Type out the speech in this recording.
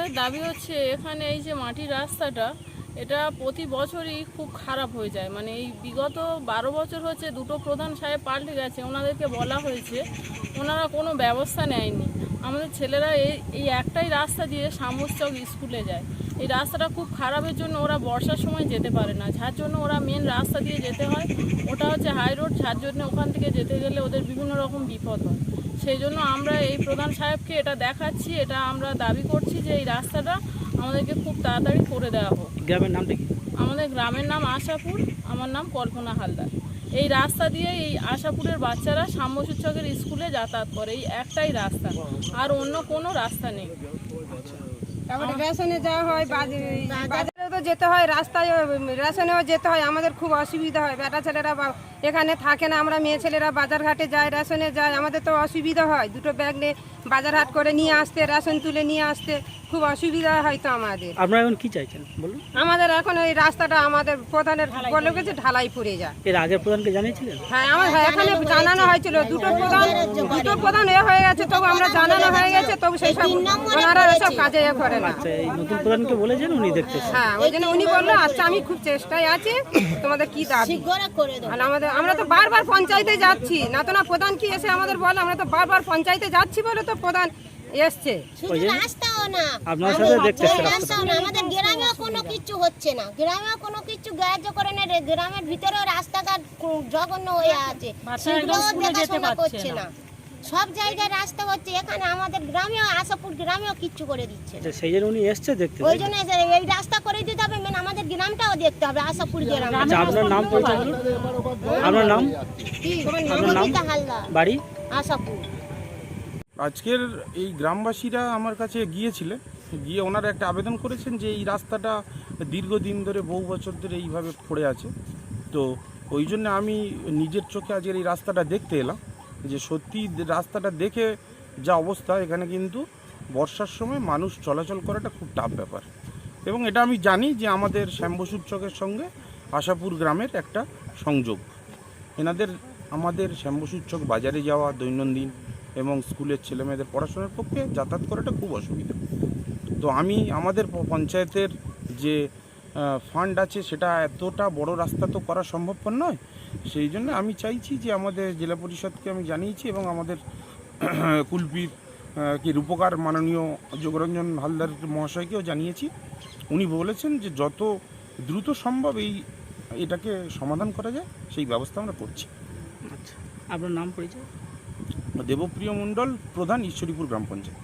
আমাদের দাবি হচ্ছে এখানে এই যে মাটির রাস্তাটা, এটা প্রতি বছরই খুব খারাপ হয়ে যায়। মানে এই বিগত 12 বছর হচ্ছে দুটো প্রধান সাহেব পাল্টে গেছে, ওনাদেরকে বলা হয়েছে, ওনারা কোনো ব্যবস্থা নেয়নি। আমাদের ছেলেরা এই একটাই রাস্তা দিয়ে শামুকচক স্কুলে যায়। এই রাস্তাটা খুব খারাপের জন্য ওরা বর্ষার সময় যেতে পারে না, যার জন্য ওরা মেন রাস্তা দিয়ে যেতে হয়। ওটা হচ্ছে হাই রোড, যার জন্য ওখান থেকে যেতে গেলে ওদের বিভিন্ন রকম বিপদ হয়। সেই জন্য আমরা এই প্রধান সাহেবকে এটা দেখাচ্ছি, এটা আমরা দাবি করছি যে এই রাস্তাটা আমাদেরকে খুব তাড়াতাড়ি করে দেওয়া হোক। গ্রামের নামটা কি? আমাদের গ্রামের নাম আশাপুর, আমার নাম কল্পনা হালদার। এই রাস্তা দিয়ে এই আশাপুরের বাচ্চারা শামসূচকের স্কুলে যাতায়াত করে, এই একটাই রাস্তা, আর অন্য কোনো রাস্তা নেই। তারপরে রেশনে যাওয়া হয়, বাজারেও তো যেতে হয়, রাস্তায় রেশনেও যেতে হয়, আমাদের খুব অসুবিধা হয়। বেটা ছেলেরা এখানে থাকে না, আমরা মেয়ে ছেলেরা বাজারঘাটে যাই, রেশনে যাই, আমাদের তো অসুবিধা হয়। দুটো ব্যাগ নিয়ে বাজারহাট করে নিয়ে আসতে, রেশন তুলে নিয়ে আসতে খুব অসুবিধা হয়। তো আমাদের আপনারা এখন কি চাইছেন বলুন? আমাদের এখন এই রাস্তাটা আমাদের প্রধানের বলে গেছে ঢালাই পড়ে যায়। এর আগের প্রধানকে জানিয়েছিলেন? হ্যাঁ, এখানে জানানো হয়েছিল, দুটো প্রধান এ হয়ে গেছে, তবু আমরা জানানো হয়ে গেছে, তবু সেই সব ওনারা এসব কাজে করে না। আচ্ছা, এই নতুন প্রধানকে বলেছেন, উনি দেখতেছেন? হ্যাঁ, ওই জন্য উনি বললো আচ্ছা আমি খুব চেষ্টায় আছি, তোমাদের কি দাবি। আমরা তো বারবার পঞ্চায়েতে যাচ্ছি, না তো না প্রধান কি এসে আমাদের বলে, আমরা তো বারবার পঞ্চায়েতে যাচ্ছি বলে তো প্রধান এসছে। আপনার সাথে দেখতেছেন আমাদের গ্রামেও কোনো কিছু হচ্ছে না, গ্রামেও কোনো কিছু গ্রাহ্য করে না, গ্রামের ভিতরেও রাস্তাঘাট জঘন্য হয়ে আছে, সেগুলোও দেখাশোনা করছে না। সব জায়গায় রাস্তা হচ্ছে, এখানে আমাদের গ্রামেও আশাপুর গ্রামেও কিচ্ছু করে দিচ্ছে না। সেই জন্য উনি এসছে দেখতে। ওই জন্য এই রাস্তা করে দিতে হবে, মানে আমাদের গ্রামটাও দেখতে হবে, আশাপুর গ্রাম। আচ্ছা, আপনার নাম পরিচয় বলুন। আপনার নাম? নমিতা হালদার, বাড়ি আশাপুর। আজকের এই গ্রামবাসীরা আমার কাছে গিয়ে ওনারা একটা আবেদন করেছেন যে এই রাস্তাটা দীর্ঘদিন ধরে, বহু বছর ধরে এইভাবে পড়ে আছে। তো ওই জন্য আমি নিজের চোখে আজকের এই রাস্তাটা দেখতে এলাম, যে সত্যি রাস্তাটা দেখে যা অবস্থা, এখানে কিন্তু বর্ষার সময় মানুষ চলাচল করাটা খুব টাফ ব্যাপার। এবং এটা আমি জানি যে আমাদের শ্যামবসুর সঙ্গে আশাপুর গ্রামের একটা সংযোগ। আমাদের শ্যামবসুর চক বাজারে যাওয়া দৈনন্দিন এবং স্কুলের ছেলেমেয়েদের পড়াশোনার পক্ষে যাতায়াত করাটা খুব অসুবিধা। তো আমাদের পঞ্চায়েতের যে ফান্ড আছে, সেটা এতটা বড় রাস্তা তো করা সম্ভবপর নয়। সেই জন্য আমি চাইছি যে আমাদের জেলা পরিষদকে আমি জানিয়েছি, এবং আমাদের কুলপির কি রূপকার মাননীয় যোগরঞ্জন হালদার মহাশয়কেও জানিয়েছি। উনি বলেছেন যে যত দ্রুত সম্ভব এটাকে সমাধান করা যায়, সেই ব্যবস্থা আমরা করছি। আচ্ছা, আপনার নাম পরিচয়? দেবপ্রিয় মণ্ডল, প্রধান, ঈশ্বরীপুর গ্রাম পঞ্চায়েত।